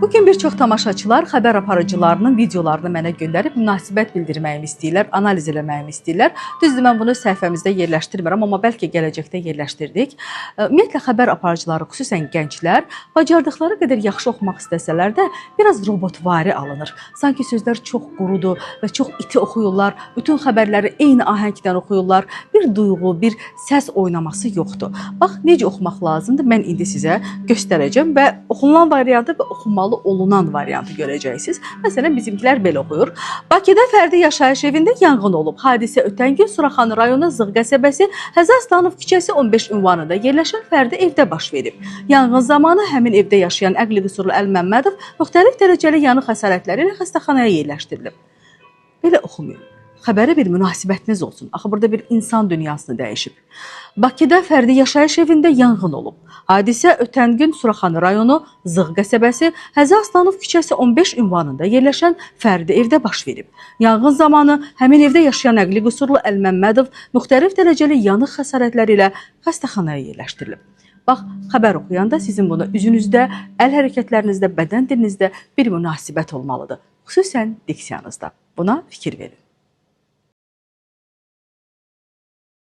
Bugün bir çox tamaşaçılar xəbər aparıcılarının videolarını mənə göndərib münasibət bildirməyimi istəyirlər, analiz eləməyimi istəyirlər. Düzdür, mən bunu səhifəmizdə yerləşdirmirəm, amma bəlkə gələcəkdə yerləşdirdik. Ümumiyyətlə, xəbər aparıcıları, xüsusən gənclər, bacardıqları qədər yaxşı oxumaq istəsələr də biraz robotvari alınır. Sanki sözlər çox qurudur və çox iti oxuyurlar, bütün xəbərləri eyni ahəngdən oxuyurlar, bir duyğu, bir səs oynaması yoxdur. Bax, necə oxumaq lazımdır, mən indi sizə göstərəcəm və oxunulan variantı və oxunmalı olunan variantı görəcəksiniz. Məsələn, bizimkilər belə oxuyur. Bakıda fərdi yaşayış evində yanğın olub. Hadisə ötən gün Suraxanı rayonu Zığ qəsəbəsi Həzə Aslanov küçəsi 15 ünvanında yerləşən fərdi evdə baş verib. Yanğın zamanı həmin evdə yaşayan əqli qüsurlu Əl Məmmədov müxtəlif dərəcəli yanıq xəsarətləri ilə xəstəxanaya yerləşdirilib. Belə oxumayın. Xəbərə bir münasibətiniz olsun. Axı burada bir insan dünyasını dəyişib. Bakıda fərdi yaşayış evində yanğın olub. Hadisə ötən gün Suraxanı rayonu Zığ qəsəbəsi Həzə Aslanov küçəsi 15 ünvanında yerləşən fərdi evdə baş verib. Yanğın zamanı həmin evdə yaşayan əqli qüsurlu Əl Məmmədov müxtəlif dərəcəli yanıq xəsarətləri ilə xəstəxanaya yerləşdirilib. Bax, xəbər oxuyanda sizin buna üzünüzdə, əl hərəkətlərinizdə, bədən dilinizdə bir münasibət olmalıdır. Xüsusən diksiyanızda. Buna fikir verin.